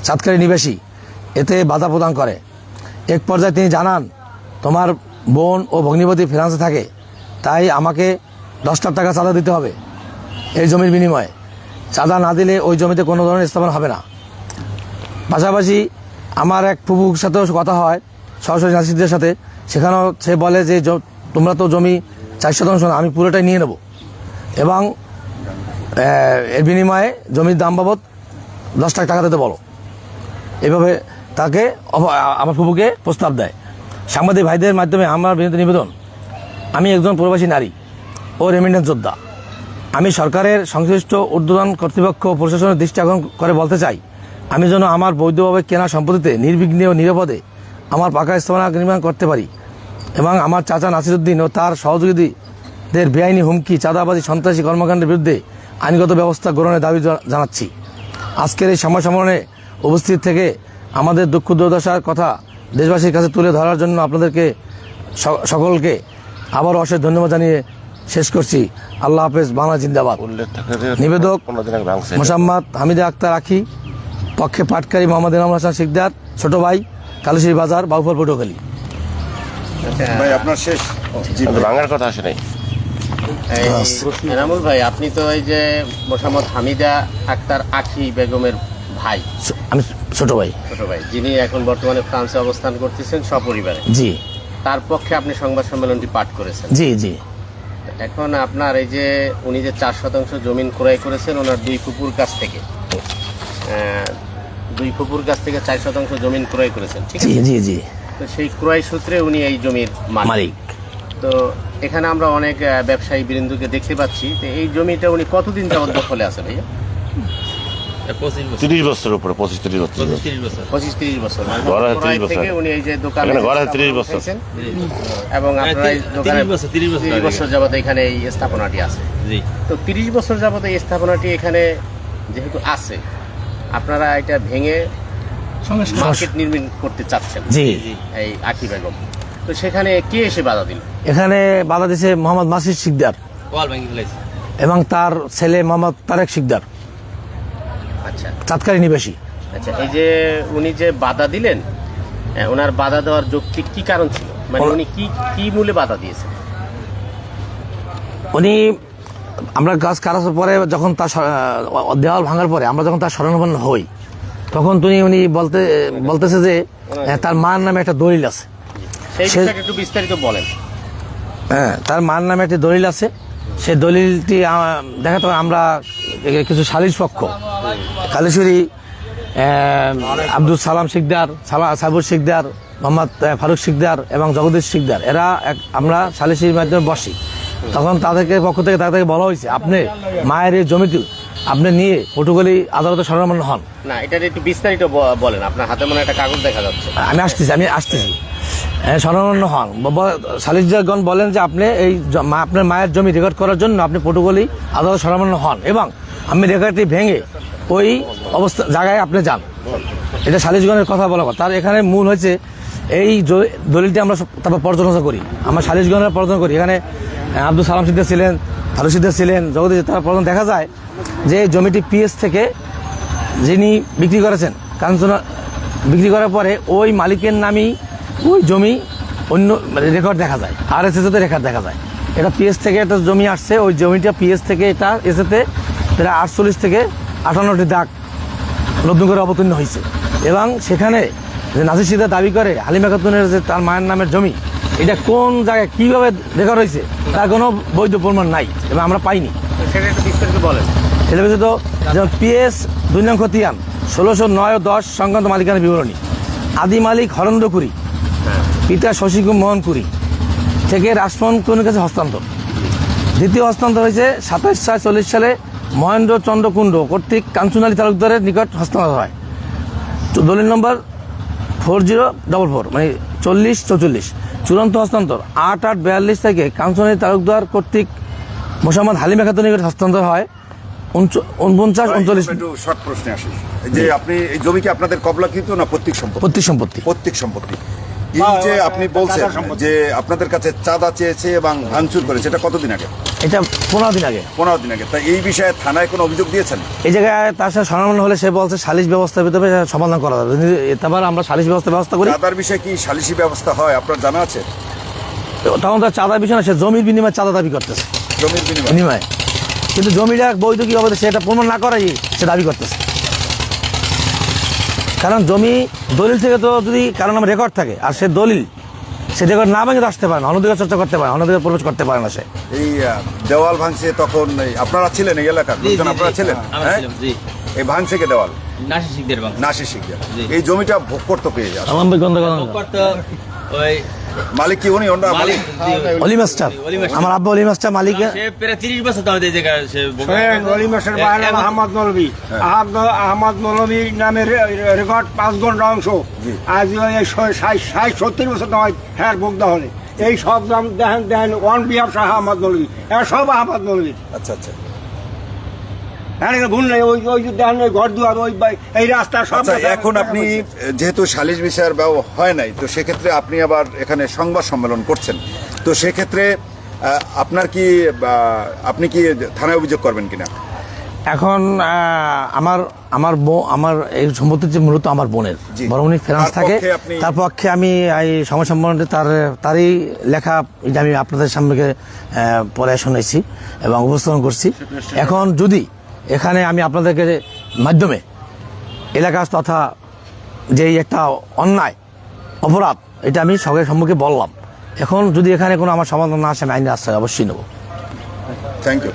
চাঁদখালী নিবাসী এতে বাধা প্রদান করে। এক পর্যায়ে তিনি জানান, তোমার বোন ও ভগ্নিপতি ফ্রান্সে থাকে, তাই আমাকে 10 লাখ টাকা চাঁদা দিতে হবে এই জমির বিনিময়ে। চাঁদা না দিলে ওই জমিতে কোনো ধরনের স্থাপনা হবে না। পাশাপাশি আমার এক ফুফুর সাথেও কথা হয়, সরাসরি নাসিরদের সাথে। সেখানেও সে বলে যে তোমরা তো জমি 4 শতাংশ না, আমি পুরোটাই নিয়ে নেব এবং এর বিনিময়ে জমির দাম বাবদ 10 লাখ টাকা দিতে বলো। এভাবে তাকে আমার ফুফুকে প্রস্তাব দেয়। সাংবাদিক ভাইদের মাধ্যমে আমার বিনীত নিবেদন, আমি একজন প্রবাসী নারী ও রেমিটেন্স যোদ্ধা। আমি সরকারের সংশ্লিষ্ট ঊর্ধ্বতন কর্তৃপক্ষ ও প্রশাসনের দৃষ্টি আকর্ষণ করে বলতে চাই, আমি যেন আমার বৈধভাবে কেনা সম্পত্তিতে নির্বিঘ্নে ও নিরাপদে আমার পাকা স্থাপনা নির্মাণ করতে পারি এবং আমার চাচা নাসিরউদ্দিন ও তার সহযোগীদের বেআইনি হুমকি, চাঁদাবাজি, সন্ত্রাসী কর্মকাণ্ডের বিরুদ্ধে আইনগত ব্যবস্থা গ্রহণের দাবি জানাচ্ছি। আজকের এই সংবাদ সম্মেলনে উপস্থিত থেকে আমাদের দুঃখ দুর্দশার কথা দেশবাসীর কাছে তুলে ধরার জন্য আপনাদেরকে সকলকে আবারও অশেষ ধন্যবাদ জানিয়ে শেষ করছি। আল্লাহ হাফেজ, বাংলা জিন্দাবাদ। নিবেদক মোসাম্মদ হামিদা আক্তার আখি, পক্ষে পাটকারী মোহাম্মদ এনামুল হাসান শিকদার, ছোট ভাই, কালুশির বাজার, বাউফল, পটুয়াখালী। ভাই আপনার শেষ ভাঙার কথা আসে নাই। এনামুল ভাই, আপনি তো এই যে মোসাম্মদ হামিদা আক্তার আখি বেগমের ভাই, আমি ছোট ভাই, যিনি এখন বর্তমানে ফ্রান্সে অবস্থান করতেছেন সপরিবারে। জি। তার পক্ষে আপনি সংবাদ সম্মেলনটি পাঠ করেছেন। জি জি। এখন আপনার এই যে উনি যে 4 শতাংশ জমিন ক্রয় করেছেন ওনার দুই ফুপুর কাছ থেকে, 4 শতাংশ জমিন ক্রয় করেছেন, ঠিক আছে? জি জি। তো সেই ক্রয় সূত্রে উনি এই জমির মালিক। তো এখানে আমরা অনেক ব্যবসায়ী বৃন্দকে দেখতে পাচ্ছি। তো এই জমিটা উনি কতদিন যাবত দখলে আছে ভাইয়া? 30 বছর উপরে, 25-30 বছর। 25-30 বছর ঘরে 30 বছর থেকে উনি এই যে দোকানে ঘরে 30 বছর এবং আপনার এই দোকানে 30 বছর যাবত এখানে এই স্থাপনাটি আছে। তো 30 বছর যাবত এই স্থাপনাটি এখানে যেহেতু আছে, আপনারা এটা ভেঙে মার্কেট নির্মাণ করতে চাচ্ছেন। জি। এই আখি বেগম, তো সেখানে কে এসে বাধা দিল? এখানে বাধা দিয়েছে মোহাম্মদ মাসিদ শিকদার এবং তার ছেলে মোহাম্মদ তারেক শিকদার, আচ্ছা, চাঁদখালী নিবাসী। আচ্ছা, এই যে উনি যে বাধা দিলেন, ওনার বাধা দেওয়ার যৌক্তিক কি কারণ ছিল? মানে উনি কি মূলে বাধা দিয়েছেন? উনি আমরা গাছ কাটার পরে যখন তার দেওয়াল ভাঙার পরে আমরা যখন তার শরণাপন্ন হই, তখন উনি বলতেছে যে তার মার নামে একটা দলিল আছে। সেই বিষয়টা একটু বিস্তারিত বলেন। হ্যাঁ, তার মার নামে একটা দলিল আছে। সেই দলিলটি দেখাতে আমরা কিছু সালিশ পক্ষ, কালেশ্বরী, আব্দুল সালাম শিকদার, সাইবুর শিকদার, মোহাম্মদ ফারুক শিকদার এবং জগদীশ শিকদার, এরা আমরা সালিশির মাধ্যমে বসি। তখন তাদেরকে পক্ষ থেকে তাদেরকে বলা হয়েছে, আপনি মায়ের এই জমিটি আপনি নিয়ে পটুয়াখালী আদালতে শরণাপন্ন হন। না, এটা একটু বিস্তারিত বলেন। আপনার হাতে মনে একটা কাগজ দেখা যাচ্ছে। আমি আসতেছি। শরণাপন্ন হন। সালিশগণ বলেন যে আপনি আপনার মায়ের জমি রেকর্ড করার জন্য আপনি পটুয়াখালী আদালতে শরণাপন্ন হন এবং আমি রেকর্ডটি ভেঙে ওই জায়গায় আপনি যান। এটা সালিশগণের কথা বলা কথা। তার এখানে মূল হয়েছে এই দলিলটি আমরা তারপর পর্যালোচনা করি, আমরা সালিশগণের পর্যালোচনা করি। এখানে আব্দুল সালাম সিদ্দিক ছিলেন, ফারুক সিদ্দিক ছিলেন, জগদীশ। তার পর্যন্ত দেখা যায় যে জমিটি পিএস থেকে যিনি বিক্রি করেছেন, কাঞ্চনা বিক্রি করার পরে ওই মালিকের নামেই ওই জমি অন্য রেকর্ড দেখা যায়, RSS-তে রেকর্ড দেখা যায়। এটা পিএস থেকে একটা জমি আসছে, ওই জমিটা পিএস থেকে এটা এসেতে প্রায় 48 থেকে 58টি দাগ নতুন করে অবতীর্ণ হয়েছে এবং সেখানে যে নাসির সিদ্দার দাবি করে হালিমা খাতুনের যে তার মায়ের নামের জমি, এটা কোন জায়গায় কীভাবে রেকর্ড হয়েছে তার কোনো বৈধ প্রমাণ নাই এবং আমরা পাইনি। সেটা একটু বিস্তারিত বলেন। এটা ব্যতীত যেমন পিএস 2 নং খতিয়ান 1609 ও 10 সংক্রান্ত মালিকানা বিবরণী, আদি মালিক হরেন্দ্র কুরি, পিতা শশীকুমার মোহন কুরি থেকে রাজমোহন কুরির কাছে হস্তান্তর। দ্বিতীয় হস্তান্তর হয়েছে 27/6/40 সালে মহেন্দ্র চন্দ্র কুণ্ড কর্তৃক কাঞ্চনালী তালুকদারের নিকট হস্তান্তর হয়। দলিল নম্বর 4044 মানে 4044। চূড়ান্ত হস্তান্তর 8/8/42 থেকে কাঞ্চনালী তালুকদার কর্তৃক মোসাম্মদ হালিমা খাতুনের নিকট হস্তান্তর হয় 49-39। একটু শর্ট প্রশ্নে আসি যে আপনি এই জমি কি আপনাদের কবলাকৃত না পৈতৃক সম্পত্তি? পৈতৃক সম্পত্তি। পৈতৃক সম্পত্তি। এই যে আপনি বলছেন যে আপনাদের কাছে চাঁদা চেয়েছে এবং ভাঙচুর করেছে, এটা কতদিন আগে? এটা 15 দিন আগে। 15 দিন আগে। তা এই বিষয়ে থানায় কোনো অভিযোগ দিয়েছেন? এই জায়গায় তার সাথে সমাধান হলে সে বলছে সালিশ ব্যবস্থার ভিতরে সমাধান করা যাবে, তারপর আমরা সালিশ ব্যবস্থা করি। চাঁদার বিষয়ে কি সালিশি ব্যবস্থা হয় আপনার জানা আছে? তখন তার চাঁদার বিষয় না, সে জমির বিনিময়ে চাঁদা দাবি করতেছে, জমির বিনিময়ে। বিনিময়ে। কিন্তু জমিটা বৈধ কি হবে সেটা প্রমাণ না করাই সে দাবি করতেছে। কারণ জমি দলিল থেকে তো যদি কারণ আমার রেকর্ড থাকে, আর সে দলিল সে রেকর্ড না ভেঙে আসতে পারে না, অনধিকার চর্চা করতে পারে না, অনধিকার প্রবেশ করতে পারে না সে। এই দেওয়াল ভাঙছে তখন আপনারা ছিলেন এই এলাকার লোকজন? আপনারা ছিলেন? হ্যাঁ, এই ভাঙছে কে দেওয়াল? নাসির শিকদার। এই জমিটা ভোগ করতে পেয়ে যায় মালিক কি উনি? অলি মাস্টার, আমার আব্বা অলি মাস্টার মালিক। প্রায় 30 বছর তো আমাদের এই জায়গায় অলি মাস্টার বাড়ি আহমদ মৌলভী। আহমদ মৌলভীর নামে রেকর্ড 5 ঘন্টা অংশ। আজ 60-70 বছর নয় হ্যাঁ ভোগ হলে এই সব দাম দেখেন ওয়ান বিহাফ শাহ আহমদ মৌলভী, এরা সব আহমদ মৌলভীর। আচ্ছা আচ্ছা। হ্যাঁ ভুল নেই, ওই দেখেন ওই ঘর দুয়ার ওই এই রাস্তা সব। আচ্ছা, এখন আপনি যেহেতু সালিশ বিচার হয় নাই, তো সেক্ষেত্রে আপনি আবার এখানে সংবাদ সম্মেলন করছেন, তো সেক্ষেত্রে আপনার কি আপনি কি থানায় অভিযোগ করবেন কিনা? এখন আমার এই সম্পত্তি যে মূলত আমার বোনের, জি। বড় বোনের ফিনান্স তার থাকে, পক্ষে আপনি- তার পক্ষে আমি এই সময় সম্বন্ধে তারই লেখা এটা আমি আপনাদের সামনে পড়ে শুনেছি এবং উপস্থাপন করছি। এখন যদি এখানে আমি আপনাদেরকে মাধ্যমে এলাকা তথা যে একটা অন্যায় অপরাধ, এটা আমি সবাই সম্মুখে বললাম। এখন যদি এখানে কোনো আমার সমাধান না আসে, আমি আইনের আশ্রয় অবশ্যই নেব। Thank you.